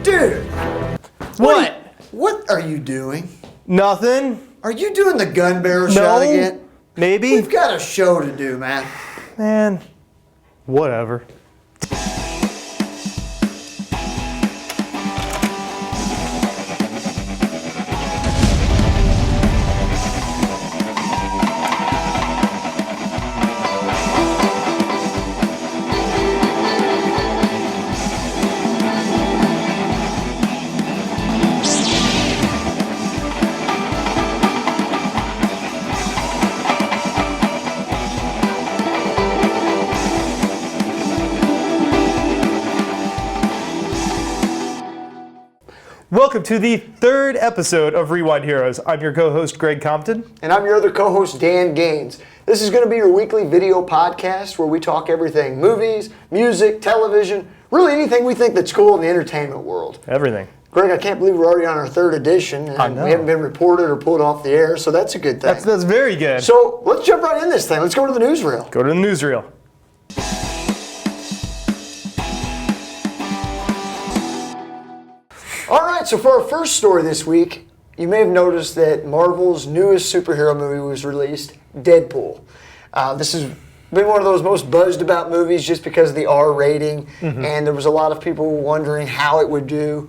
Dude! What? What are you doing? Nothing. Are you doing the gun barrel shot again? Maybe. We've got a show to do, man. Man, whatever. Welcome to the third episode of Rewind Heroes. I'm your co-host, Greg Compton. And I'm your other co-host, Dan Gaines. This is going to be your weekly video podcast where we talk everything movies, music, television, really anything we think that's cool in the entertainment world. Everything. Greg, I can't believe we're already on our third edition and I know. we haven't been reported or pulled off the air, so that's a good thing. That's very good. So let's jump right in this thing. Let's go to the newsreel. Go to the newsreel. All right, so for our first story this week, you may have noticed that Marvel's newest superhero movie was released, Deadpool. This has been one of those most buzzed about movies just because of the R rating, and there was a lot of people wondering how it would do.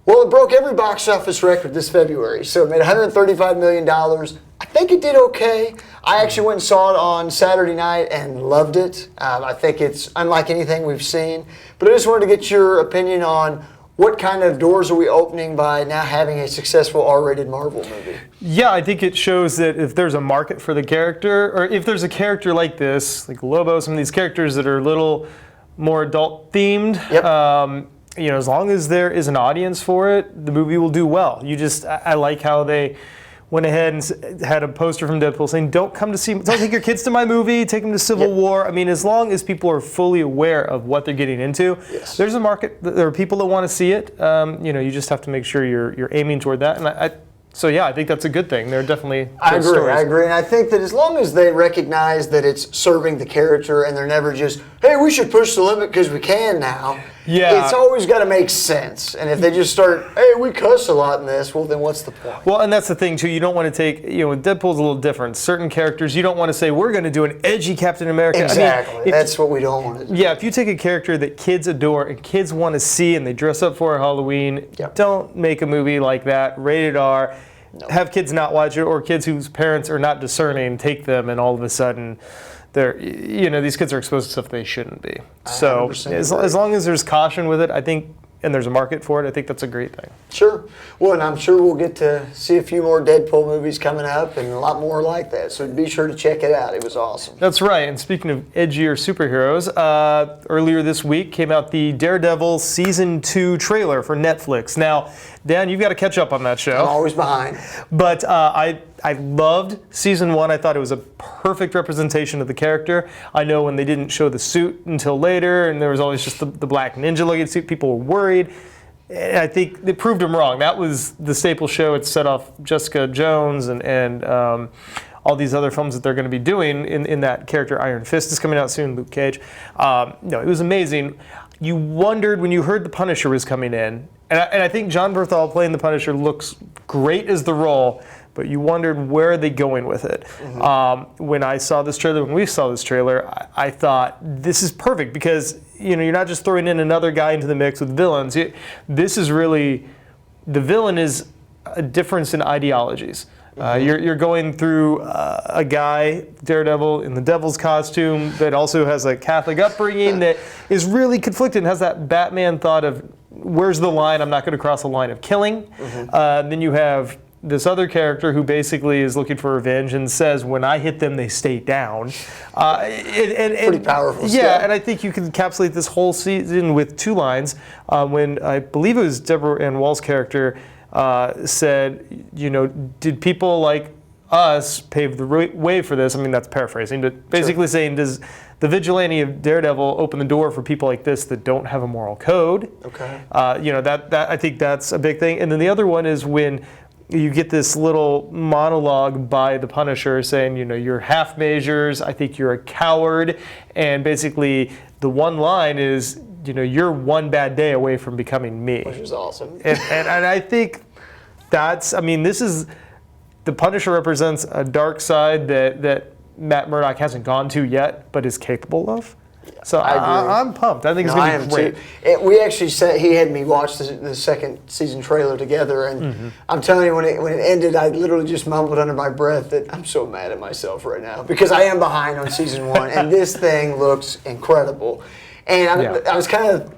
Well, it broke every box office record this February, so it made $135 million. I think it did okay. I actually went and saw it on Saturday night and loved it. I think it's unlike anything we've seen, but I just wanted to get your opinion on what kind of doors are we opening by now having a successful R-rated Marvel movie? Yeah, I think it shows that if there's a market for the character, or if there's a character like this, like Lobo, some of these characters that are a little more adult themed, Yep. As long as there is an audience for it, the movie will do well. I like how they went ahead and had a poster from Deadpool saying, don't take your kids to my movie, take them to Civil War. I mean, as long as people are fully aware of what they're getting into, yes. There's a market, there are people that want to see it. You just have to make sure you're aiming toward that. And I think that's a good thing. They're definitely I stories. agree. And I think that as long as they recognize that it's serving the character and they're never just, hey, we should push the limit because we can now. Yeah. It's always got to make sense. And if they just start, hey, we cuss a lot in this, well, then what's the point? Well, and that's the thing, too. You don't want to take, Deadpool's a little different. Certain characters, you don't want to say, we're going to do an edgy Captain America. Exactly. I mean, that's what we don't want to do. Yeah, if you take a character that kids adore and kids want to see and they dress up for Halloween, Don't make a movie like that, rated R. No. Have kids not watch it, or kids whose parents are not discerning take them, and all of a sudden, these kids are exposed to stuff they shouldn't be. So as long as there's caution with it, I think, and there's a market for it, I think that's a great thing. Sure. Well, and I'm sure we'll get to see a few more Deadpool movies coming up and a lot more like that. So be sure to check it out. It was awesome. That's right. And speaking of edgier superheroes, earlier this week came out the Daredevil Season 2 trailer for Netflix. Now, Dan, you've got to catch up on that show. I'm always behind. But I loved Season 1. I thought it was a perfect representation of the character. I know when they didn't show the suit until later, and there was always just the black ninja-looking suit, people were worried. And I think they proved them wrong. That was the staple show. It set off Jessica Jones and all these other films that they're going to be doing in that character. Iron Fist is coming out soon, Luke Cage. It was amazing. You wondered when you heard the Punisher was coming in, and I think Jon Bernthal playing the Punisher looks great as the role, but you wondered where are they going with it. When we saw this trailer, I thought this is perfect because you're not just throwing in another guy into the mix with villains. This is really, the villain is a difference in ideologies. You're going through a guy, Daredevil, in the devil's costume that also has a Catholic upbringing that is really conflicted and has that Batman thought of, where's the line? I'm not going to cross a line of killing. Then you have this other character who basically is looking for revenge and says, when I hit them, they stay down. Pretty powerful stuff. Yeah, and I think you can encapsulate this whole season with two lines. When I believe it was Deborah Ann Wall's character said, did people like us pave the way for this? I mean, that's paraphrasing, but basically saying, does the vigilante of Daredevil open the door for people like this that don't have a moral code? Okay. That I think that's a big thing. And then the other one is when you get this little monologue by the Punisher saying, you're half measures, I think you're a coward, and basically the one line is, you're one bad day away from becoming me. Which is awesome. And I think this is, the Punisher represents a dark side that Matt Murdock hasn't gone to yet, but is capable of. So I'm pumped. I think it's going to be great. We actually he had me watch the second season trailer together, and I'm telling you, when it ended, I literally just mumbled under my breath that I'm so mad at myself right now because I am behind on season 1, and this thing looks incredible. And I was kind of,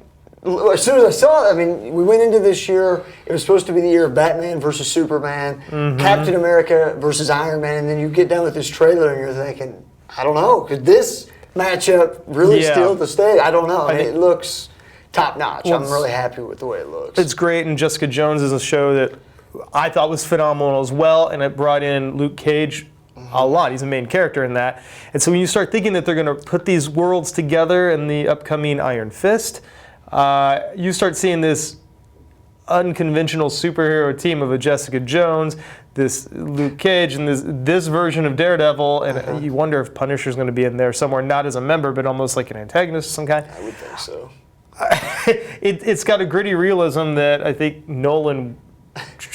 as soon as I saw it, we went into this year, it was supposed to be the year of Batman versus Superman, Captain America versus Iron Man, and then you get done with this trailer and you're thinking, I don't know, could this matchup really steal the stage? I don't know. It looks top notch. Well, I'm really happy with the way it looks. It's great, and Jessica Jones is a show that I thought was phenomenal as well, and it brought in Luke Cage a lot. He's a main character in that. And so when you start thinking that they're going to put these worlds together in the upcoming Iron Fist, you start seeing this unconventional superhero team of a Jessica Jones, this Luke Cage, and this version of Daredevil, and you wonder if Punisher's going to be in there somewhere, not as a member, but almost like an antagonist of some kind. I would think so. It's got a gritty realism that I think Nolan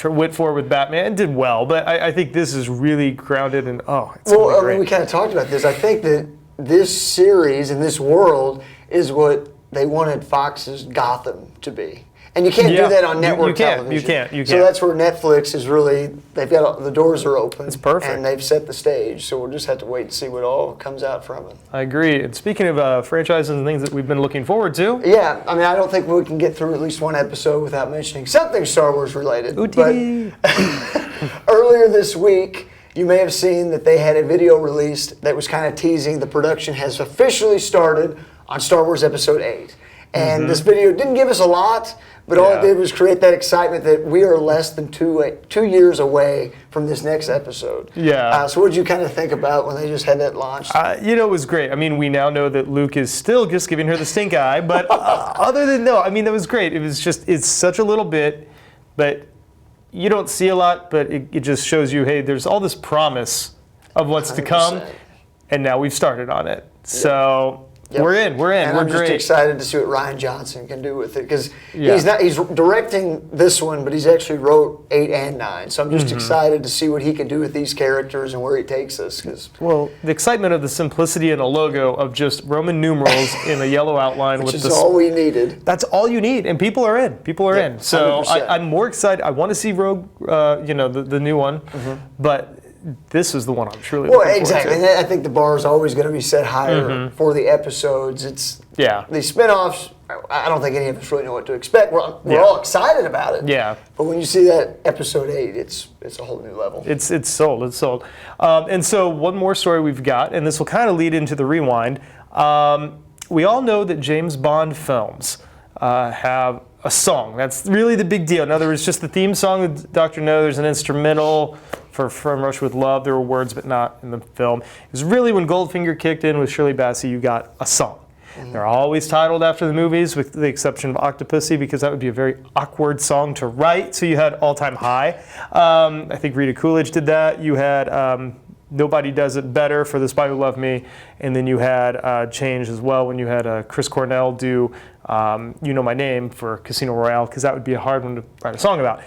went for with Batman and did well, but I think this is really grounded in, it's great. We kind of talked about this. I think that this series and this world is what they wanted Fox's Gotham to be. And you can't do that on network television. You can't. So that's where Netflix is really, the doors are open. It's perfect. And they've set the stage. So we'll just have to wait and see what all comes out from it. I agree. And speaking of franchises and things that we've been looking forward to. Yeah, I don't think we can get through at least one episode without mentioning something Star Wars related. But earlier this week, you may have seen that they had a video released that was kind of teasing the production has officially started on Star Wars Episode 8. And this video didn't give us a lot, but all it did was create that excitement that we are less than 2 years away from this next episode. Yeah. So what did you kind of think about when they just had that launched? It was great. We now know that Luke is still just giving her the stink eye, but other than that was great. It was just, it's such a little bit, but you don't see a lot, but it just shows you, hey, there's all this promise of what's 100%. To come, and now we've started on it. Yep. So... Yep. We're in. And we're I'm great. Just excited to see what Rian Johnson can do with it because he's directing this one, but he's actually wrote 8 and 9. So I'm just excited to see what he can do with these characters and where he takes us. The excitement of the simplicity in a logo of just Roman numerals in a yellow outline which is all we needed. That's all you need, and people are in. In. So I'm more excited. I want to see Rogue, the new one, but. This is the one I'm truly looking forward to. Exactly. And I think the bar is always going to be set higher for the episodes. The spin-offs, I don't think any of us really know what to expect. We're all excited about it. Yeah. But when you see that episode 8, it's a whole new level. It's sold. It's sold. And so one more story we've got, and this will kind of lead into the rewind. We all know that James Bond films have a song. That's really the big deal. In other words, just the theme song of Dr. No, there's an instrumental for From Russia with Love. There were words, but not in the film. It was really when Goldfinger kicked in with Shirley Bassey, you got a song. They're always titled after the movies, with the exception of Octopussy, because that would be a very awkward song to write. So you had All Time High. I think Rita Coolidge did that. You had Nobody Does It Better for The Spy Who Loved Me. And then you had Change as well when you had Chris Cornell do You Know My Name for Casino Royale, because that would be a hard one to write a song about.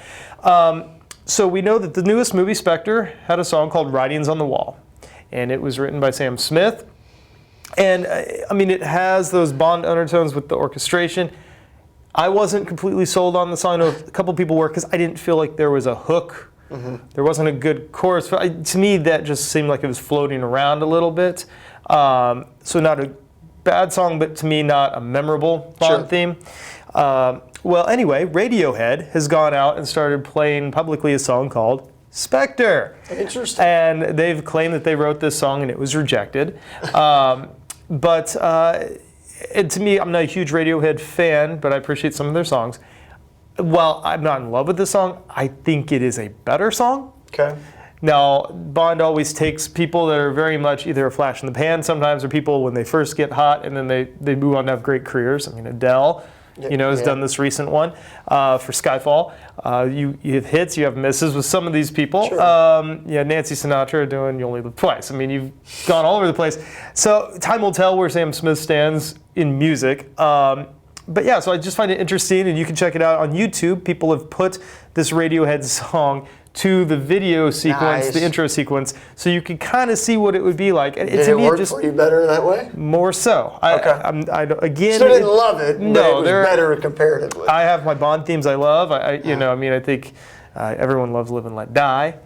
So we know that the newest movie, Spectre, had a song called Writings on the Wall. And it was written by Sam Smith. And it has those Bond undertones with the orchestration. I wasn't completely sold on the song. I know a couple people were, because I didn't feel like there was a hook. There wasn't a good chorus. To me, that just seemed like it was floating around a little bit. So not a bad song, but to me, not a memorable Bond theme. Well, anyway, Radiohead has gone out and started playing publicly a song called Spectre. Interesting. And they've claimed that they wrote this song and it was rejected. But to me, I'm not a huge Radiohead fan, but I appreciate some of their songs. While I'm not in love with this song, I think it is a better song. Okay. Now, Bond always takes people that are very much either a flash in the pan sometimes, or people when they first get hot and then they move on to have great careers. Adele, has done this recent one for Skyfall. You have hits, you have misses with some of these people. Sure. Nancy Sinatra doing You Only Live Twice. You've gone all over the place. So time will tell where Sam Smith stands in music. But yeah, so I just find it interesting, and you can check it out on YouTube. People have put this Radiohead song to the video sequence, the intro sequence, so you can kind of see what it would be like. And Did it work for you better that way? More so. Again, still didn't love it, but no, it was better comparatively. I have my Bond themes I love. I think everyone loves Live and Let Die.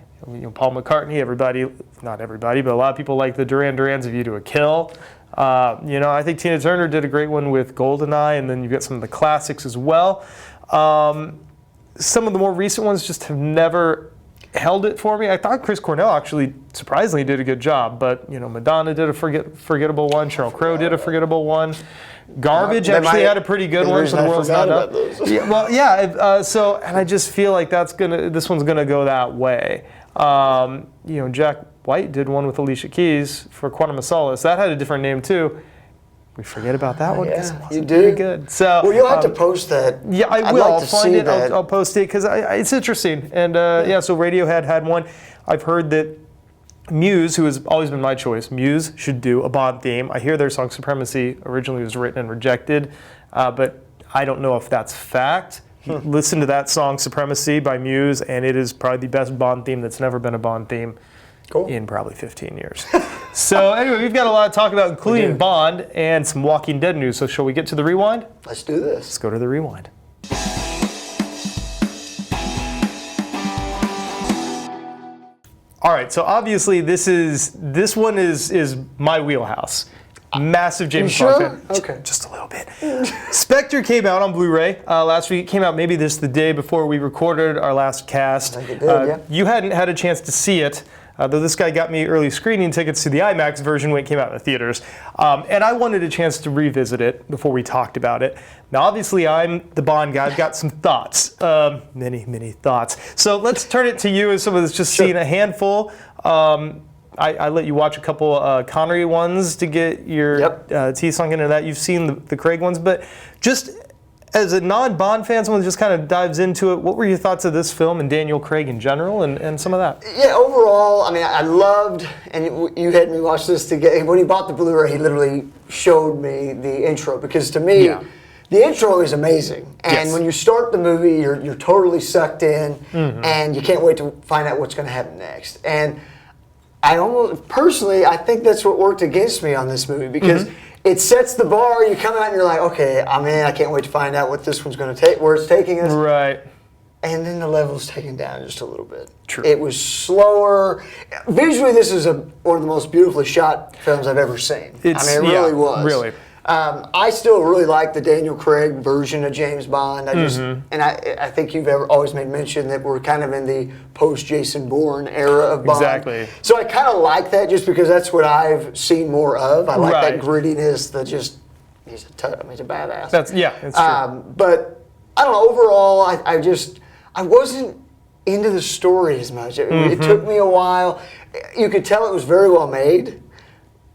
Paul McCartney, not everybody, but a lot of people like the Duran Duran's View to a Kill. I think Tina Turner did a great one with GoldenEye, and then you've got some of the classics as well. Some of the more recent ones just have never held it for me. I thought Chris Cornell actually surprisingly did a good job, but Madonna did a forgettable one. Sheryl Crow did a forgettable one. Garbage actually had a pretty good one. So the world's not up. And I just feel like this one's gonna go that way. Jack White did one with Alicia Keys for Quantum of Solace. That had a different name too. We forget about that one because it wasn't very good. So, well, you'll have to post that. Yeah, I will. I'll find it. I'll post it because it's interesting. And so Radiohead had one. I've heard that Muse, who has always been my choice, Muse should do a Bond theme. I hear their song Supremacy originally was written and rejected, but I don't know if that's fact. Listen to that song Supremacy by Muse, and it is probably the best Bond theme that's never been a Bond theme in probably 15 years. So anyway, we've got a lot to talk about, including Bond and some Walking Dead news. So shall we get to the rewind? Let's do this. Let's go to the rewind. All right, so obviously this one is my wheelhouse. Massive James Bond fan. Okay. Just a little bit. SPECTRE came out on Blu-ray last week. It came out maybe the day before we recorded our last cast. I think it did, yeah. You hadn't had a chance to see it, though this guy got me early screening tickets to the IMAX version when it came out in the theaters. And I wanted a chance to revisit it before we talked about it. Now, obviously, I'm the Bond guy. I've got some thoughts, many thoughts. So let's turn it to you as someone that's just seen a handful. I let you watch a couple Connery ones to get your teeth sunk into that. You've seen the Craig ones, but just as a non-Bond fan, someone just kind of dives into it, what were your thoughts of this film and Daniel Craig in general and some of that? Yeah, overall, I mean, I loved, and you had me watch this together. When he bought the Blu-ray, he literally showed me the intro, because to me, the intro is amazing. And when you start the movie, you're totally sucked in, and you can't wait to find out what's going to happen next. And I think that's what worked against me on this movie, because it sets the bar. You come out and you're like, okay, I'm in. I can't wait to find out what this one's going to take, where it's taking us. Right. And then the level's taken down just a little bit. True. It was slower. Visually, this is one of the most beautifully shot films I've ever seen. It really was. Really. I still really like the Daniel Craig version of James Bond. I think you've always made mention that we're kind of in the post-Jason Bourne era of Bond. Exactly. So I kind of like that, just because that's what I've seen more of. I like that grittiness, he's a badass. That's true. But I don't know, overall, I wasn't into the story as much. It took me a while. You could tell it was very well made.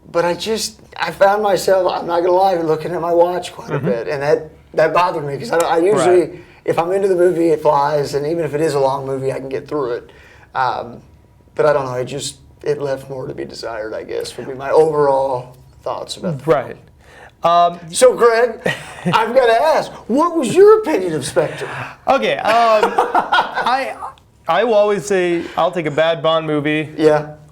But I found myself, I'm not going to lie, looking at my watch quite a bit. And that bothered me, because I usually, if I'm into the movie, it flies. And even if it is a long movie, I can get through it. But I don't know, it left more to be desired, I guess, would be my overall thoughts about the film. So, Greg, I've got to ask, what was your opinion of SPECTRE? Okay, I will always say I'll take a bad Bond movie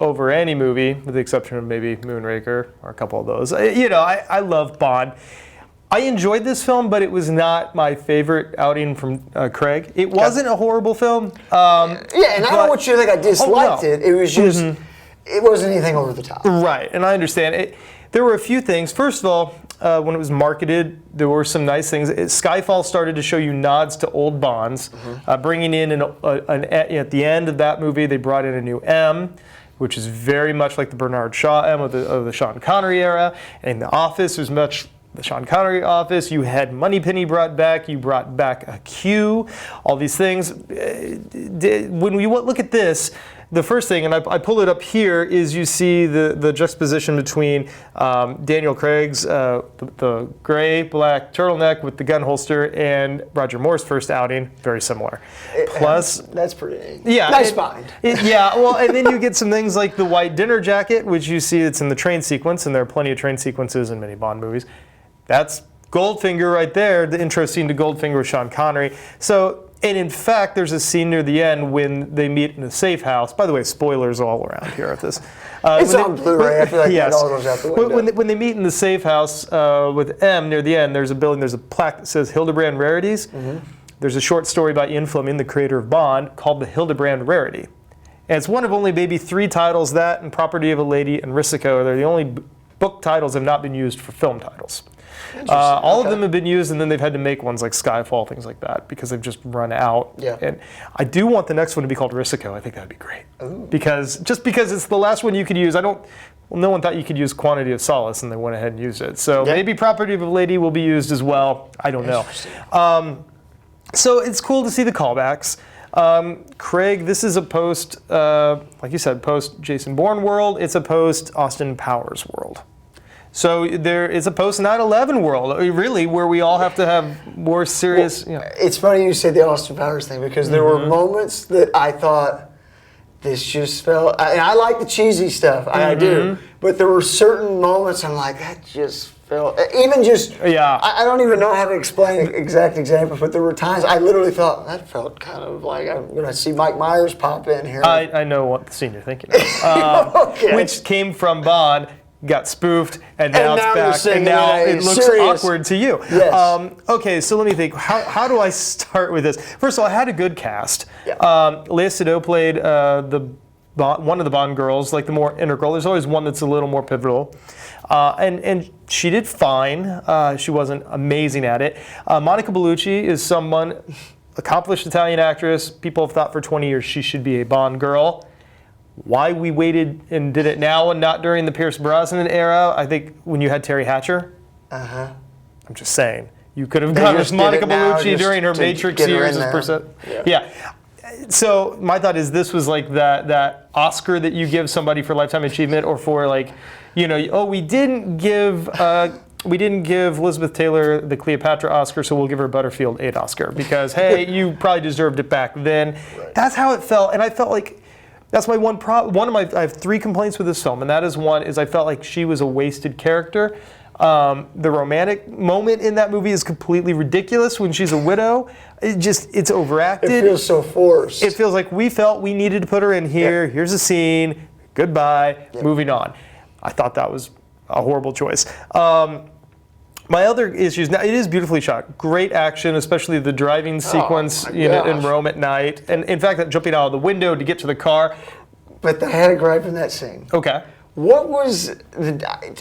over any movie, with the exception of maybe Moonraker or a couple of those. I love Bond. I enjoyed this film, but it was not my favorite outing from Craig. It wasn't a horrible film. And I don't want you to think I disliked it. It was just, it wasn't anything over the top. Right, and I understand it. There were a few things. First of all, when it was marketed, there were some nice things. Skyfall started to show you nods to old Bonds, bringing in at the end of that movie, they brought in a new M, which is very much like the Bernard Shaw M of the Sean Connery era. And The Office was much the Sean Connery Office. You had Moneypenny brought back. You brought back a Q. All these things. When we look at this, the first thing, and I pull it up here, is you see the juxtaposition between Daniel Craig's the gray-black turtleneck with the gun holster and Roger Moore's first outing, very similar. Plus, that's pretty nice find. Well, and then you get some things like the white dinner jacket, which you see it's in the train sequence, and there are plenty of train sequences in many Bond movies. That's Goldfinger right there, the intro scene to Goldfinger with Sean Connery. So, and in fact, there's a scene near the end when they meet in a safe house. By the way, spoilers all around here at this. It's on Blu-ray. I feel like that all goes out the window. When they meet in the safe house with M near the end, there's a building, there's a plaque that says Hildebrand Rarities. There's a short story by Ian Fleming, the creator of Bond, called The Hildebrand Rarity. And it's one of only maybe 3 titles, that and Property of a Lady and Risico. They're the only book titles that have not been used for film titles. All of them have been used, and then they've had to make ones like Skyfall, things like that, because they've just run out. Yeah. And I do want the next one to be called Risico. I think that'd be great. Because it's the last one you could use. No one thought you could use Quantity of Solace, and they went ahead and used it. So maybe Property of a Lady will be used as well. I don't know. So it's cool to see the callbacks. Craig, this is a post, like you said, post Jason Bourne world. It's a post Austin Powers world. So there is a post 9/11 world, really, where we all have to have more serious. Well, it's funny you say the Austin Powers thing, because there were moments that I thought this just felt. And I like the cheesy stuff, I do, but there were certain moments I'm like, that just felt. Even just. Yeah. I don't even know how to explain exact examples, but there were times I literally thought that felt kind of like I'm going to see Mike Myers pop in here. I know what scene you're thinking of, Okay. which came from Bond. Got spoofed, and now it's back, and now it looks awkward to you. Yes. Okay, so let me think. How do I start with this? First of all, I had a good cast. Yeah. Lea Seydoux played one of the Bond girls, like the more integral. There's always one that's a little more pivotal. And she did fine. She wasn't amazing at it. Monica Bellucci is someone, accomplished Italian actress. People have thought for 20 years she should be a Bond girl. Why we waited and did it now and not during the Pierce Brosnan era, I think when you had Terry Hatcher. I'm just saying. You could have gone with Monica Bellucci during her Matrix years as percent. Yeah. So my thought is this was like that Oscar that you give somebody for lifetime achievement, or for like, we didn't give Elizabeth Taylor the Cleopatra Oscar, so we'll give her Butterfield 8 Oscar because hey, you probably deserved it back then. Right. That's how it felt, and I felt like. That's my one problem. I have 3 complaints with this film, and that is one is I felt like she was a wasted character. The romantic moment in that movie is completely ridiculous when she's a widow. It's overacted. It feels so forced. It feels like we felt we needed to put her in here. Yep. Here's a scene. Goodbye. Yep. Moving on. I thought that was a horrible choice. My other issues, now it is beautifully shot. Great action, especially the driving sequence in Rome at night. And in fact, that jumping out of the window to get to the car. But I had a gripe in that scene. Okay. What was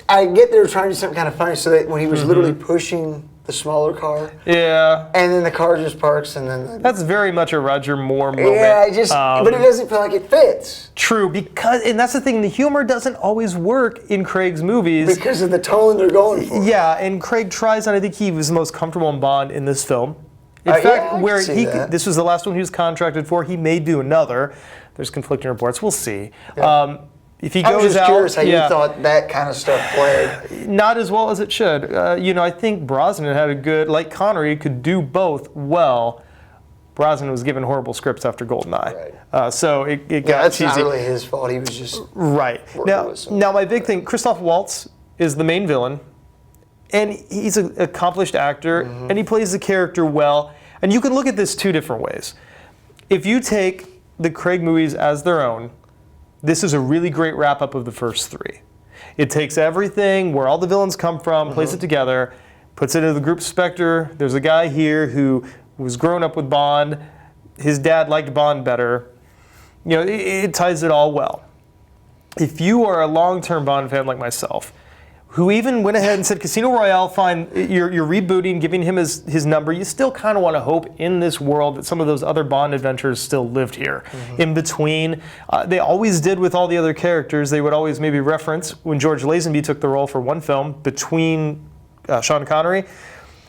I get they were trying to do something kind of funny, so that when he was literally pushing the smaller car. Yeah. And then the car just parks, and then. That's very much a Roger Moore moment. Yeah, but it doesn't feel like it fits. True, and that's the thing, the humor doesn't always work in Craig's movies. Because of the tone they're going for. Yeah, and Craig tries, and I think he was the most comfortable in Bond in this film. In fact, this was the last one he was contracted for, he may do another. There's conflicting reports, we'll see. Yeah. If he goes out, I was just curious how you thought that kind of stuff played. Not as well as it should. I think Brosnan had a good, like Connery, could do both well. Brosnan was given horrible scripts after GoldenEye. Right. So it got that's cheesy. Not really his fault. He was just right. Now my big thing, Christoph Waltz is the main villain, and he's an accomplished actor, and he plays the character well. And you can look at this 2 different ways. If you take the Craig movies as their own, this is a really great wrap-up of the first 3. It takes everything, where all the villains come from, plays it together, puts it into the group Spectre. There's a guy here who was grown up with Bond. His dad liked Bond better. It ties it all well. If you are a long-term Bond fan like myself, who even went ahead and said Casino Royale, fine, you're rebooting, giving him his number, you still kind of want to hope in this world that some of those other Bond adventures still lived here. In between, they always did with all the other characters. They would always maybe reference, when George Lazenby took the role for one film, between Sean Connery,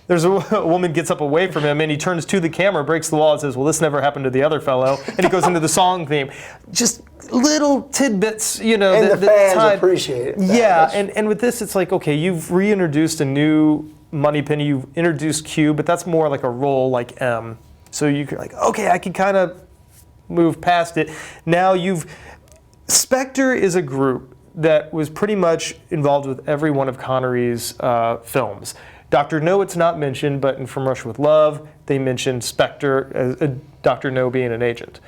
there's a woman gets up away from him and he turns to the camera, breaks the wall and says, well, this never happened to the other fellow. And he goes into the song theme. Just little tidbits, And the fans appreciate it. Yeah, and with this, it's like, okay, you've reintroduced a new Moneypenny, you've introduced Q, but that's more like a role like M. So you can like, okay, I can kind of move past it. Now Spectre is a group that was pretty much involved with every one of Connery's films. Dr. No, it's not mentioned, but in From Russia with Love, they mentioned SPECTRE, Dr. No being an agent.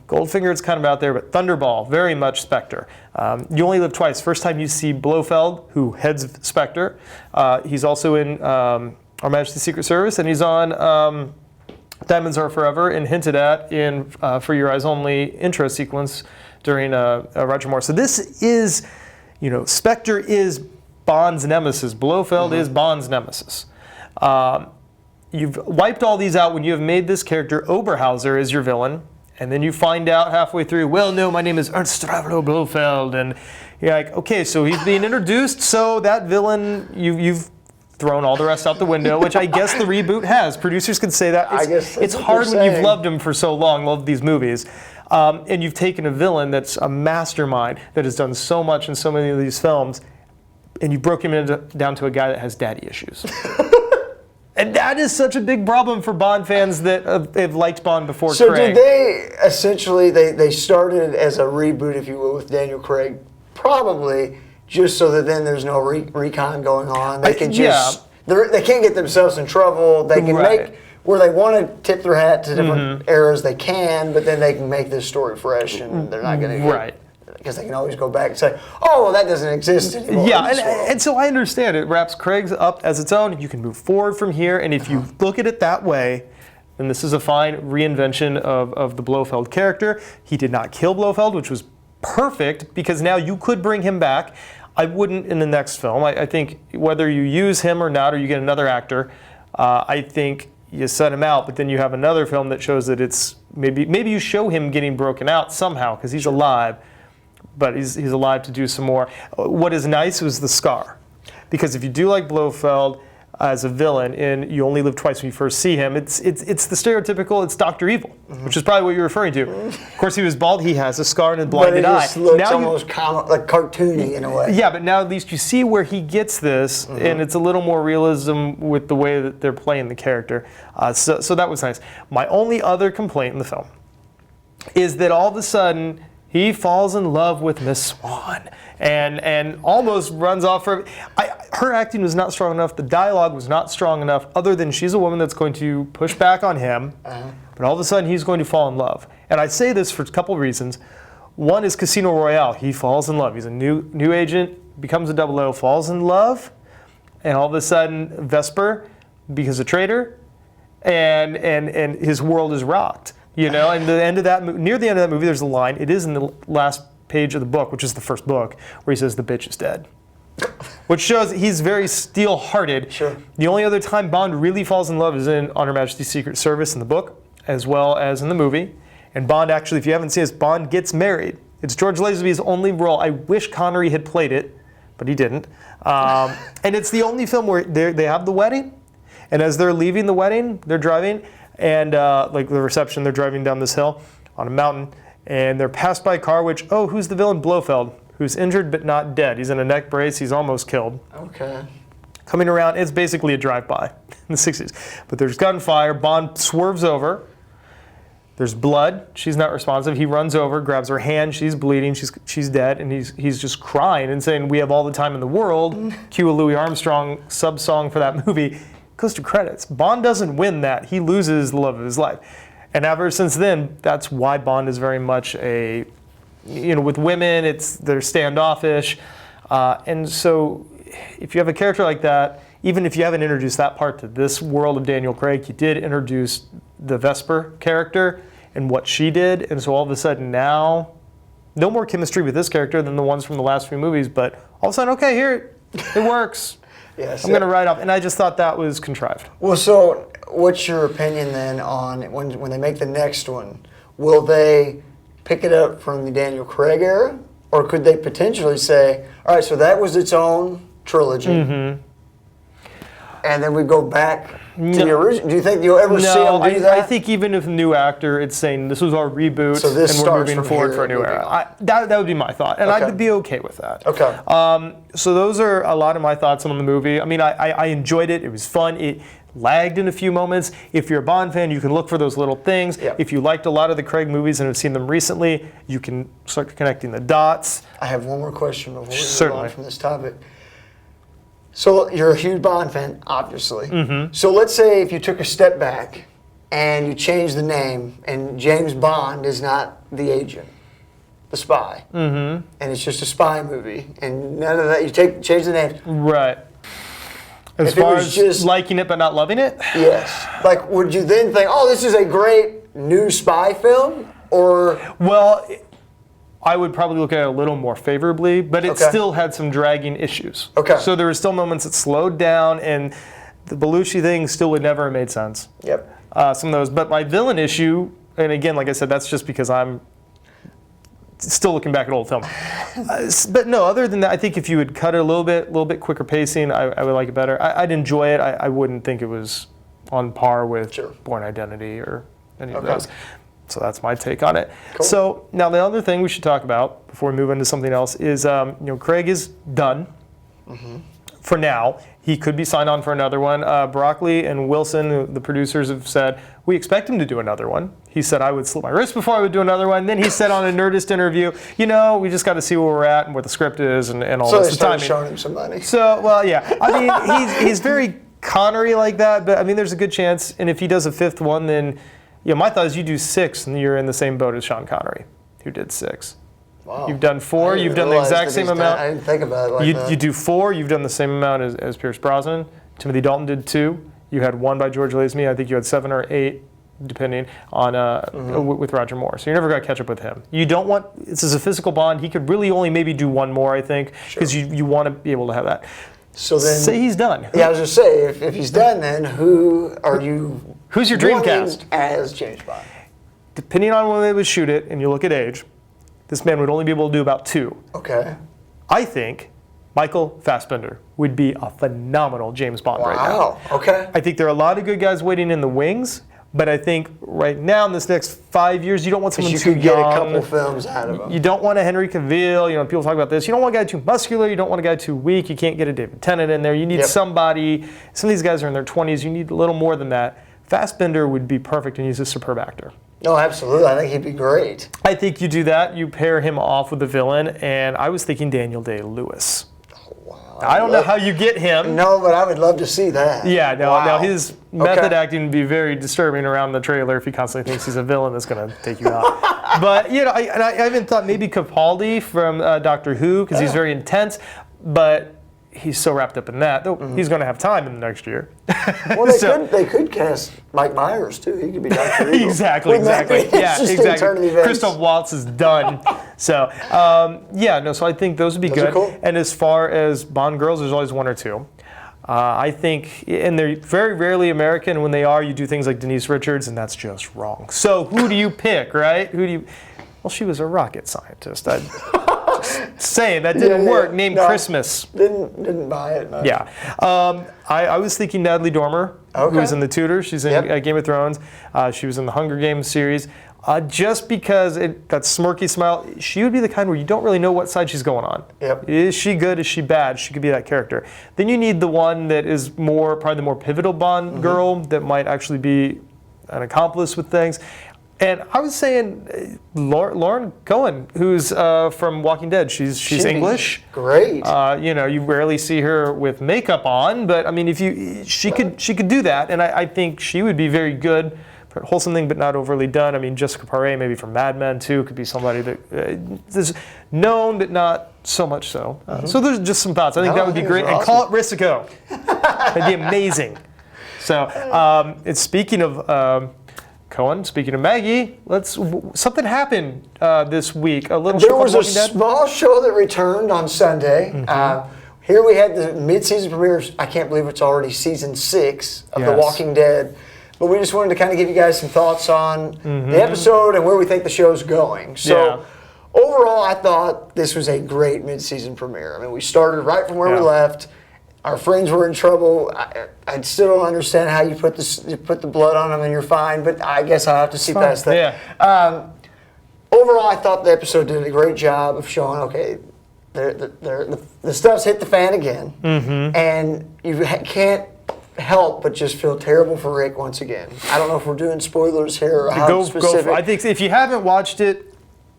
Goldfinger, it's kind of out there, but Thunderball, very much SPECTRE. You Only Live Twice. First time you see Blofeld, who heads SPECTRE. He's also in Our Majesty's Secret Service, and he's on Diamonds Are Forever, and hinted at in For Your Eyes Only intro sequence during Roger Moore. So this is, SPECTRE is Bond's nemesis. Blofeld is Bond's nemesis. You've wiped all these out when you have made this character Oberhauser as your villain, and then you find out halfway through, well, no, my name is Ernst Ravelo Blofeld, and you're like, okay, so he's being introduced, so that villain, you've thrown all the rest out the window, which I guess the reboot has. Producers could say that. It's hard when you've loved him for so long, loved these movies, and you've taken a villain that's a mastermind that has done so much in so many of these films, and you broke him down to a guy that has daddy issues. And that is such a big problem for Bond fans that have liked Bond before Craig. So did they essentially, they started as a reboot, if you will, with Daniel Craig, probably just so that then there's no recon going on. They can just, they can't get themselves in trouble. They can make, where they want to tip their hat to different eras, they can, but then they can make this story fresh and they're not going to because they can always go back and say, oh, well, that doesn't exist anymore. Yeah, and so I understand it. Wraps Craig's up as its own. You can move forward from here, and if you look at it that way, then this is a fine reinvention of the Blofeld character. He did not kill Blofeld, which was perfect, because now you could bring him back. I wouldn't in the next film. I think whether you use him or not, or you get another actor, I think you set him out, but then you have another film that shows that it's, maybe you show him getting broken out somehow, because he's alive. But he's alive to do some more. What is nice was the scar. Because if you do like Blofeld as a villain in You Only Live Twice when you first see him, it's the stereotypical, it's Dr. Evil, which is probably what you're referring to. Of course, he was bald, he has a scar and a blinded eye. But it just looks almost like cartoony in a way. Yeah, but now at least you see where he gets this, and it's a little more realism with the way that they're playing the character. So that was nice. My only other complaint in the film is that all of a sudden, he falls in love with Miss Swan and almost runs off her. Her acting was not strong enough. The dialogue was not strong enough, other than she's a woman that's going to push back on him. But all of a sudden, he's going to fall in love. And I say this for a couple reasons. One is Casino Royale. He falls in love. He's a new agent, becomes a 00, falls in love. And all of a sudden, Vesper becomes a traitor. And his world is rocked. And the end of that, near the end of that movie, there's a line. It is in the last page of the book, which is the first book, where he says the bitch is dead, which shows he's very steel-hearted. Sure. The only other time Bond really falls in love is in On Her Majesty's Secret Service in the book, as well as in the movie. And Bond actually, if you haven't seen this, Bond gets married. It's George Lazenby's only role. I wish Connery had played it, but he didn't. And it's the only film where they have the wedding, and as they're leaving the wedding, they're driving. And like the reception, they're driving down this hill on a mountain, and they're passed by a car, which, who's the villain? Blofeld, who's injured but not dead. He's in a neck brace. He's almost killed. Okay. Coming around, it's basically a drive-by in the 60s. But there's gunfire. Bond swerves over. There's blood. She's not responsive. He runs over, grabs her hand. She's bleeding. She's dead, and he's just crying and saying, "We have all the time in the world." Cue a Louis Armstrong sub-song for that movie. Goes to credits. Bond doesn't win that. He loses the love of his life. And ever since then, that's why Bond is very much with women, they're standoffish. And so if you have a character like that, even if you haven't introduced that part to this world of Daniel Craig, you did introduce the Vesper character and what she did. And so all of a sudden now, no more chemistry with this character than the ones from the last few movies, but all of a sudden, okay, here, it works. Yes, I'm going to write off, and I just thought that was contrived. Well, so what's your opinion then on when they make the next one? Will they pick it up from the Daniel Craig era, or could they potentially say, all right, so that was its own trilogy, and then we go back to the original? Do you think you'll ever see them do that? I think even if a new actor, it's saying this was our reboot, so this and we're moving forward for a new era. That would be my thought, and I'd be okay with that. Okay. So those are a lot of my thoughts on the movie. I mean, I enjoyed it. It was fun. It lagged in a few moments. If you're a Bond fan, you can look for those little things. Yep. If you liked a lot of the Craig movies and have seen them recently, you can start connecting the dots. I have one more question before we move on from this topic. So you're a huge Bond fan, obviously. Mm-hmm. So let's say if you took a step back and you changed the name, and James Bond is not the agent, the spy, and it's just a spy movie, and none of that. You change the name. Right. As If it far was as just- liking it but not loving it? Yes. Like, would you then think, oh, this is a great new spy film, or? Well, I would probably look at it a little more favorably, but it Okay. still had some dragging issues. Okay. So there were still moments that slowed down, and the Belushi thing still would never have made sense. Yep. Some of those. But my villain issue, and again, like I said, that's just because I'm still looking back at old film. But no, other than that, I think if you would cut it a little bit quicker pacing, I would like it better. I'd enjoy it. I wouldn't think it was on par with Sure. Bourne Identity or any of Okay. those. So that's my take on it. Cool. So now the other thing we should talk about before we move into something else is, Craig is done for now. He could be signed on for another one. Broccoli and Wilson, the producers, have said, we expect him to do another one. He said, I would slit my wrist before I would do another one. Then he said on a Nerdist interview, we just got to see where we're at and what the script is and all So this. they The started timing. showing him some money. So, well, yeah. I mean, he's very Connery like that, but I mean, there's a good chance. And if he does a fifth one, then, my thought is you do 6 and you're in the same boat as Sean Connery, who did 6. Wow. You've done 4, I didn't you've done the realize exact that same he's done- amount. I didn't think about it like that. You do 4, you've done the same amount as Pierce Brosnan. Timothy Dalton did 2. You had 1 by George Lazenby. I think you had 7 or 8, depending on with Roger Moore. So you're never going to catch up with him. You don't want, this is a physical Bond. He could really only maybe do 1 more, I think, because you want to be able to have that. So then, Say he's done. yeah, I was just say if he's done, then who are you? Who's your dream wanting cast? as James Bond? Depending on when they would shoot it, and you look at age, this man would only be able to do about 2. Okay. I think Michael Fassbender would be a phenomenal James Bond right now. Wow. Okay. I think there are a lot of good guys waiting in the wings, but I think right now in this next 5 years, you don't want someone You too could get young. a couple films out of him. You don't want a Henry Cavill. People talk about this. You don't want a guy too muscular. You don't want a guy too weak. You can't get a David Tennant in there. You need Yep. somebody. Some of these guys are in their 20s. You need a little more than that. Fassbender would be perfect, and he's a superb actor. No, absolutely. I think he'd be great. I think you do that. You pair him off with the villain, and I was thinking Daniel Day-Lewis. Wow. I don't know how you get him. No, but I would love to see that. Yeah, no, Wow. now his method Okay. acting would be very disturbing around the trailer if he constantly thinks he's a villain that's going to take you out. But, I even thought maybe Capaldi from Doctor Who, because he's very intense, but he's so wrapped up in that. Though he's going to have time in the next year. Well, they could cast Mike Myers too. He could be Dr. Evil. Exactly. Wouldn't that be Yeah, interesting turn of exactly. events? Christoph Waltz is done. So, so I think those would be Those are good. cool. And as far as Bond girls, there's always 1 or 2. I think, and they're very rarely American. When they are, you do things like Denise Richards, and that's just wrong. So who do you pick, right? Well, she was a rocket scientist. Just saying, that didn't work. Name No, Christmas. Didn't buy it. No. Yeah. I was thinking Natalie Dormer, who Okay. was in The Tudors. She's in Yep. Game of Thrones. She was in the Hunger Games series. Just because that smirky smile, she would be the kind where you don't really know what side she's going on. Yep. Is she good? Is she bad? She could be that character. Then you need the one that is probably the more pivotal Bond girl that might actually be an accomplice with things. And I was saying Lauren Cohen, who's from Walking Dead. She's She'd be English. Great. You rarely see her with makeup on, but I mean, she could do that, and I think she would be very good. Wholesome thing, but not overly done. I mean, Jessica Paré, maybe from Mad Men too, could be somebody that is known, but not so much so. So there's just some thoughts. I think that would be great. And call it Risico. That'd be amazing. So, and speaking of Cohen, speaking of Maggie, something happened this week. A little. There was a Walking Dead. small show that returned on Sunday. Here we had the mid-season premiere. I can't believe it's already season 6 of The Yes. Walking Dead. But we just wanted to kind of give you guys some thoughts on the episode and where we think the show's going. So overall, I thought this was a great mid-season premiere. I mean, we started right from where we left. Our friends were in trouble. I still don't understand how you put the blood on them and you're fine, but I guess I'll have to see past that. Yeah. Overall, I thought the episode did a great job of showing, okay, the stuff's hit the fan again, and you can't help but just feel terrible for Rick once again. I don't know if we're doing spoilers here or how specific. I think if you haven't watched it,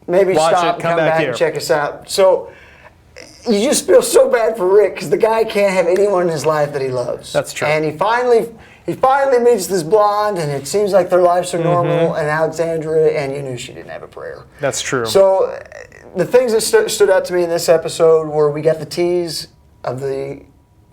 maybe watch stop, it, come back here. and check us out. So you just feel so bad for Rick because the guy can't have anyone in his life that he loves. That's true. And he finally meets this blonde, and it seems like their lives are normal. And Alexandra, and you knew she didn't have a prayer. That's true. So the things that stood out to me in this episode were we got the tease of the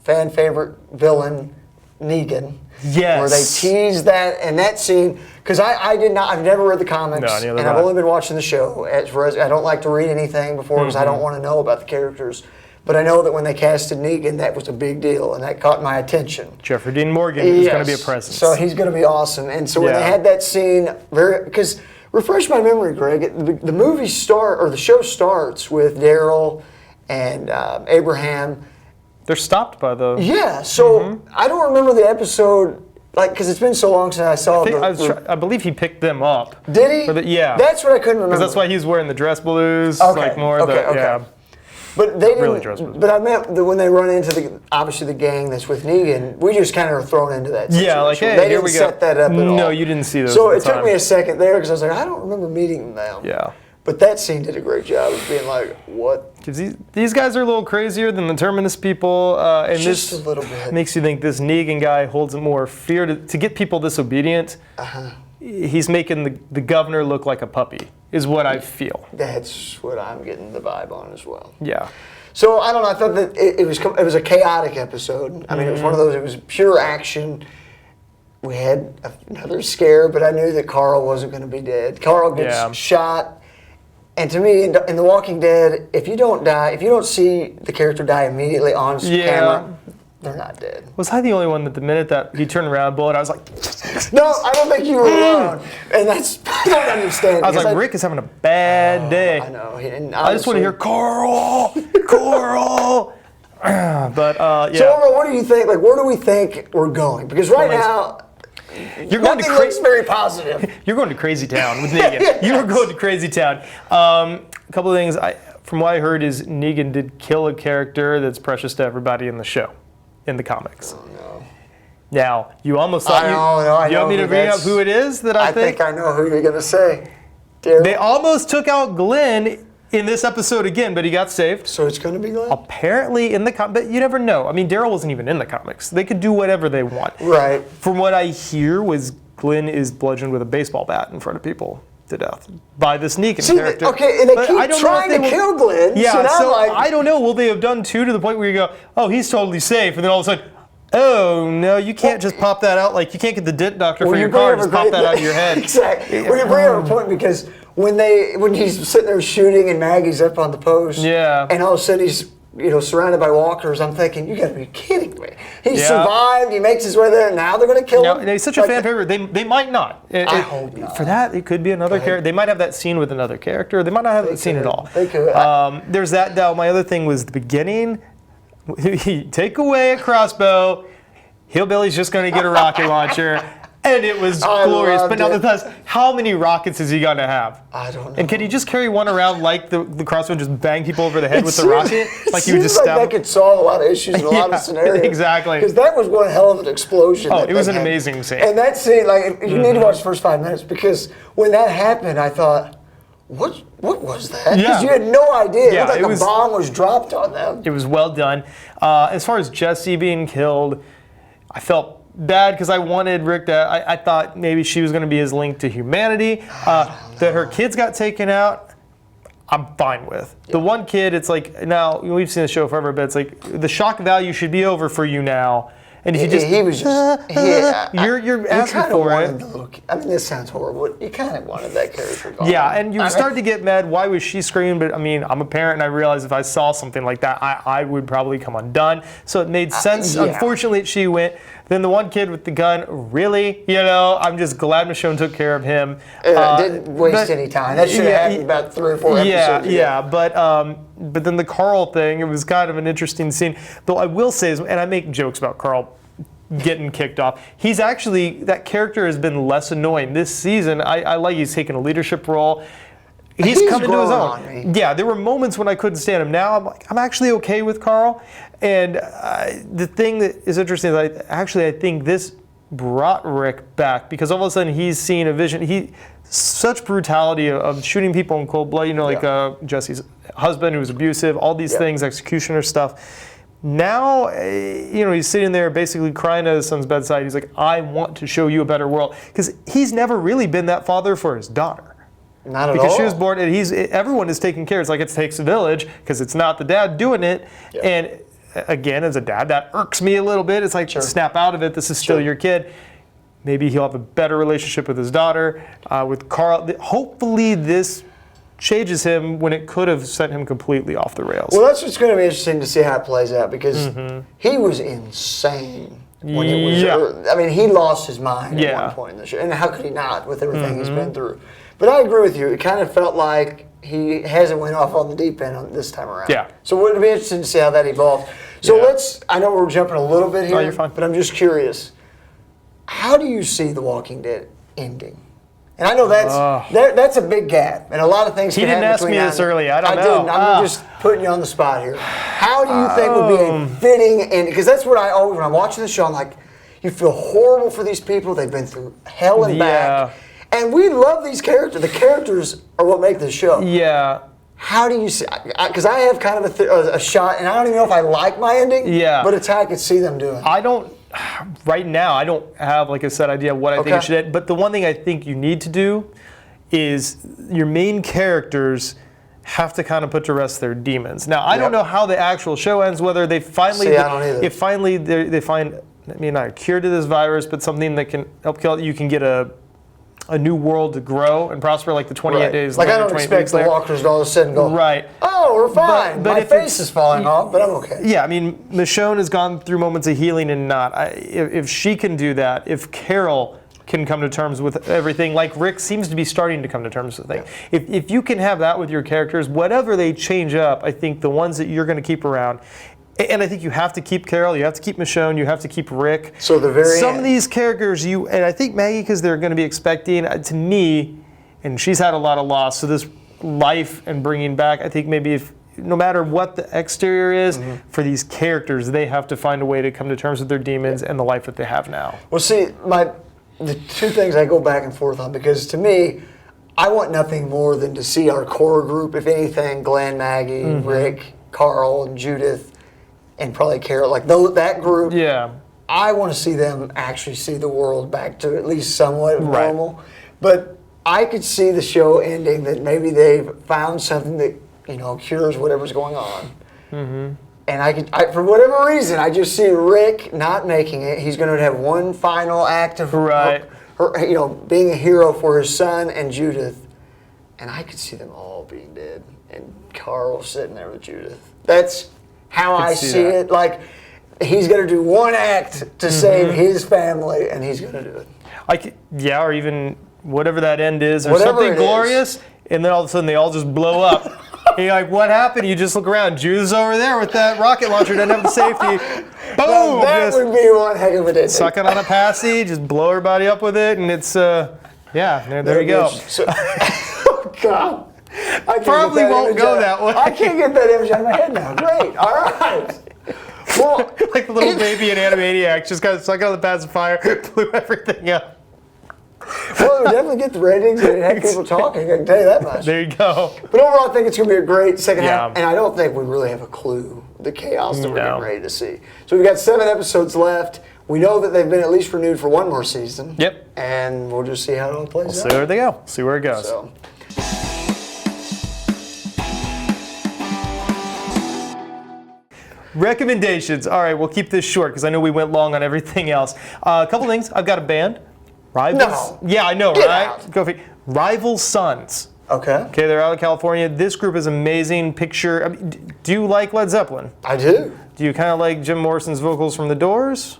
fan favorite villain Negan. Yes. Where they teased that and that scene, because I've never read the comics, No, and I've only been watching the show. I don't like to read anything before because I don't want to know about the characters. But I know that when they casted Negan, that was a big deal, and that caught my attention. Jeffrey Dean Morgan is going to be a presence. So he's going to be awesome. And so when they had that scene, because refresh my memory, Greg, the show starts with Daryl and Abraham. They're stopped by the... Yeah, so I don't remember the episode, because it's been so long since I saw I believe he picked them up. Did he? Yeah. That's what I couldn't remember. Because that's why he's wearing the dress blues, Okay, Yeah. But they didn't. Really dress blues. But I meant that when they run into obviously the gang that's with Negan, we just kind of are thrown into that situation. Yeah, like, hey, they here didn't we go. set that up at all. No, you didn't see those So at it the took time. me a second there because I was like, I don't remember meeting them. Yeah. But that scene did a great job of being like, what? Because these guys are a little crazier than the Terminus people, and Just this a little bit. makes you think this Negan guy holds more fear to get people disobedient. He's making the governor look like a puppy, is what I feel. That's what I'm getting the vibe on as well. Yeah. So I don't know. I thought that it was a chaotic episode. I mean, it was one of those. It was pure action. We had another scare, but I knew that Carl wasn't going to be dead. Carl gets shot. And to me, in The Walking Dead, if you don't see the character die immediately on camera, they're not dead. Was I the only one that the minute that he turned around, bullet, I was like, no, I don't think you were alone. And that's, I don't understand. I was like, Rick is having a bad day. I know. I just want to hear Carl, Carl. But yeah. So overall, what do you think? Like, where do we think we're going? Because right now, nothing looks very positive. You're going to crazy town with Negan. You are going to crazy town. A couple of things. From what I heard is Negan did kill a character that's precious to everybody in the show, in the comics. Oh no. Now, you almost thought you want me to bring up who it is that I think? I think I know who you're going to say. Daryl. They almost took out Glenn in this episode again, but he got saved. So it's going to be Glenn? Apparently in the comics, but you never know. I mean, Daryl wasn't even in the comics. They could do whatever they want. Right. From what I hear was Glenn is bludgeoned with a baseball bat in front of people to death by this Negan character. Okay, and they But keep trying to kill Glenn. Yeah, so like, I don't know. Will they have done two to the point where you go, oh, he's totally safe, and then all of a sudden, oh no, you can't just pop that out. Like you can't get the dent doctor for your car and just pop that out of your head. Exactly. Well, you bring up a point because when he's sitting there shooting and Maggie's up on the post, and all of a sudden he's surrounded by walkers, I'm thinking, you got to be kidding me. He survived. He makes his way there. And now they're going to kill him. And he's such a fan favorite. They might not. I hope not. For that, it could be another character. They might have that scene with another character. They might not have that scene at all. They could. There's that. Now, my other thing was the beginning. Take away a crossbow. Hillbilly's just going to get a rocket launcher. And it was glorious. But now the thing is, how many rockets is he going to have? I don't know. And can he just carry one around like the crossbow and just bang people over the head with the rocket? Like he would just stab that could solve a lot of issues in a lot of scenarios. Exactly. Because that was one hell of an explosion. Oh, it was an amazing scene. And that scene, like, you need to watch the first 5 minutes because when that happened, I thought, what was that? Because you had no idea. Yeah, it looked like a bomb was dropped on them. It was well done. As far as Jesse being killed, I felt bad because I wanted Rick to. I thought maybe she was going to be his link to humanity. That her kids got taken out, I'm fine with. The one kid, it's like, now we've seen the show forever, but it's like the shock value should be over for you now. And if you just he was just you're asking for it. I mean, this sounds horrible. You kind of wanted that character gone. Yeah, and you start to get mad. Why was she screaming? But I mean, I'm a parent, and I realize if I saw something like that, I would probably come undone. So it made sense. Unfortunately, she went. Then the one kid with the gun, really, I'm just glad Michonne took care of him. Didn't waste any time. That should have happened about 3 or 4 episodes ago. Yeah, but then the Carl thing, it was kind of an interesting scene. Though I will say, and I make jokes about Carl getting kicked off. He's actually, that character has been less annoying this season. I like he's taken a leadership role. He's come into his own. Yeah, there were moments when I couldn't stand him. Now I'm actually okay with Carl. And the thing that is interesting is I think this brought Rick back, because all of a sudden he's seeing a vision. Such brutality of shooting people in cold blood, like Jesse's husband who was abusive, all these things, executioner stuff. Now, he's sitting there basically crying at his son's bedside. He's like, I want to show you a better world. Because he's never really been that father for his daughter. Not at all. Because she was born, and everyone is taking care. It's like it takes a village, because it's not the dad doing it. Yeah. And again, as a dad, that irks me a little bit. It's like, snap out of it. This is still your kid. Maybe he'll have a better relationship with his daughter, with Carl. Hopefully this changes him when it could have sent him completely off the rails. Well, that's what's going to be interesting to see how it plays out, because he was insane when it was. I mean, he lost his mind at one point in the show, and how could he not with everything he's been through? But I agree with you. It kind of felt like he hasn't went off on the deep end this time around. Yeah. So it'll be interesting to see how that evolves. So I know we're jumping a little bit here, you're fine. But I'm just curious. How do you see The Walking Dead ending? And I know that's a big gap, and a lot of things. He didn't ask me this earlier. I don't know. Didn't. I'm just putting you on the spot here. How do you think would be a fitting end? Because that's what I always, when I'm watching the show, I'm like, you feel horrible for these people. They've been through hell and back, and we love these characters. The characters are what make the show. Yeah. How do you see? Because I have kind of a shot, and I don't even know if I like my ending. Yeah. But it's how I could see them doing. I don't. Right now, I don't have like a set idea of what I think it should end. But the one thing I think you need to do is your main characters have to kind of put to rest their demons. Now, I don't know how the actual show ends. Whether they finally, if finally they find, not a cure to this virus, but something that can help kill it, you can get a new world to grow and prosper, like the 28 days. Like, I don't expect the walkers to all of a sudden go, oh, we're fine. But my face is falling off, but I'm okay. Yeah, Michonne has gone through moments of healing and not. If she can do that, if Carol can come to terms with everything, like Rick seems to be starting to come to terms with things. If you can have that with your characters, whatever they change up, I think the ones that you're going to keep around. And I think you have to keep Carol, you have to keep Michonne, you have to keep Rick. So the very Some of these characters, and I think Maggie, because they're going to be expecting, to me, and she's had a lot of loss, so this life and bringing back, I think maybe no matter what the exterior is, for these characters, they have to find a way to come to terms with their demons and the life that they have now. Well, see, the two things I go back and forth on, because to me, I want nothing more than to see our core group, if anything, Glenn, Maggie, Rick, Carl, and Judith, and probably Carol, like that group. Yeah. I want to see them actually see the world back to at least somewhat normal. But I could see the show ending that maybe they've found something that, cures whatever's going on. And for whatever reason, I just see Rick not making it. He's going to have one final act of being a hero for his son and Judith. And I could see them all being dead. And Carl sitting there with Judith. That's how I see it. Like, he's going to do one act to save his family, and he's going to do it. Or even whatever that end is, or something glorious, and then all of a sudden they all just blow up. And you're like, what happened? You just look around. Judith's over there with that rocket launcher, doesn't have the safety. Boom! That would be one heck of a day. Suck it on a passy, just blow everybody up with it, and it's, there you go. Oh, God. I probably won't go that way. I can't get that image out of my head now. Great. All right. Well, like the little baby in Animaniacs, just got sucked on the pacifier, blew everything up. Well, it would definitely get the ratings and it had people talking, I can tell you that much. There you go. But overall, I think it's going to be a great second half, and I don't think we really have a clue the chaos that we're getting ready to see. So we've got 7 episodes left. We know that they've been at least renewed for one more season. Yep. And we'll just see how it all plays out. See where they go. See where it goes. So. Recommendations. All right, we'll keep this short because I know we went long on everything else. A couple things. I've got a band. Rivals. No. Yeah, I know, right? Go for it. Rival Sons. Okay. Okay, they're out of California. This group is amazing. Do you like Led Zeppelin? I do. Do you kind of like Jim Morrison's vocals from The Doors?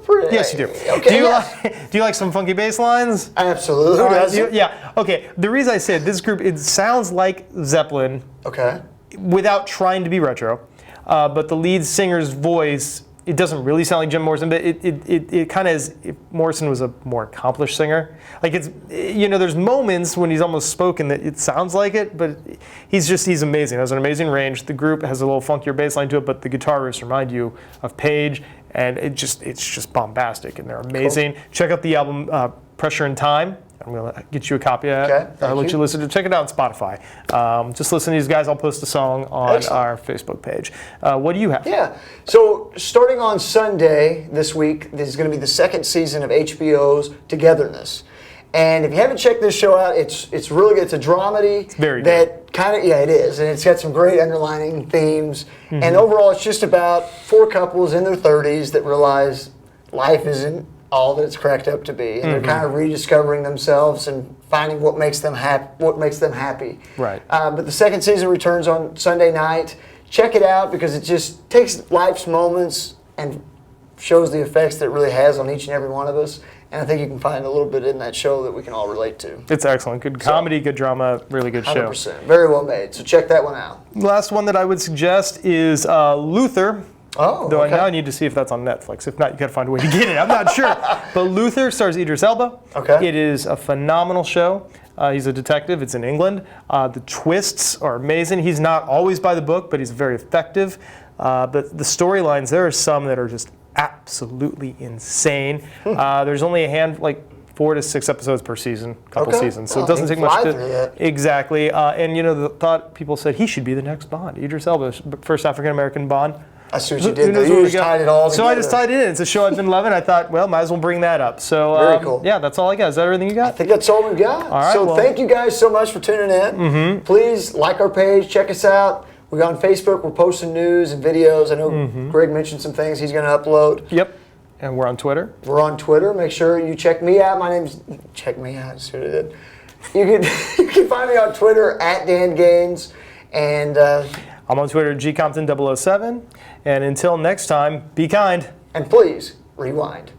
Pretty. Yes, you do. Okay, do you like some funky bass lines? Absolutely. Who doesn't? Yeah. Okay. The reason I said this group, it sounds like Zeppelin. Okay. Without trying to be retro. But the lead singer's voice, it doesn't really sound like Jim Morrison, but it kind of is, if Morrison was a more accomplished singer. Like there's moments when he's almost spoken that it sounds like it, but he's amazing. Has an amazing range. The group has a little funkier bass line to it, but the guitar riffs remind you of Page and it's just bombastic, and they're amazing. Cool. Check out the album Pressure in Time. I'm going to get you a copy of that. Okay, I'll let you listen to it. Check it out on Spotify. Just listen to these guys. I'll post a song on our Facebook page. What do you have? Yeah. So starting on Sunday this week, this is going to be the second season of HBO's Togetherness. And if you haven't checked this show out, it's really good. It's a dramedy. It's very good. It is. And it's got some great underlining themes. Mm-hmm. And overall, it's just about 4 couples in their 30s that realize life isn't all that it's cracked up to be, and they're kind of rediscovering themselves and finding what makes them happy. Right. But the second season returns on Sunday night. Check it out because it just takes life's moments and shows the effects that it really has on each and every one of us. And I think you can find a little bit in that show that we can all relate to. It's excellent. Good comedy, good drama, really good show. 100%. Very well made. So check that one out. The last one that I would suggest is Luther. Oh, Though okay. now I need to see if that's on Netflix. If not, you got to find a way to get it. I'm not sure. But Luther stars Idris Elba. Okay. It is a phenomenal show. He's a detective. It's in England. The twists are amazing. He's not always by the book, but he's very effective. But the storylines, there are some that are just absolutely insane. There's only 4 to 6 episodes per season, couple seasons, so it doesn't take much to... Exactly. And the thought people said he should be the next Bond. Idris Elba, first African-American Bond. I see what you did there. You just tied it all together. So I just tied it in. It's a show I've been loving. I thought, well, might as well bring that up. So very cool. Yeah, that's all I got. Is that everything you got? I think that's all we've got. All right, so thank you guys so much for tuning in. Please like our page. Check us out. We're on Facebook. We're posting news and videos. I know Greg mentioned some things he's going to upload. Yep. And we're on Twitter. We're on Twitter. Make sure you check me out. My name's... Check me out. See what I did. You can find me on Twitter at Dan Gaines. And... I'm on Twitter, gcompton007. And until next time, be kind. And please, rewind.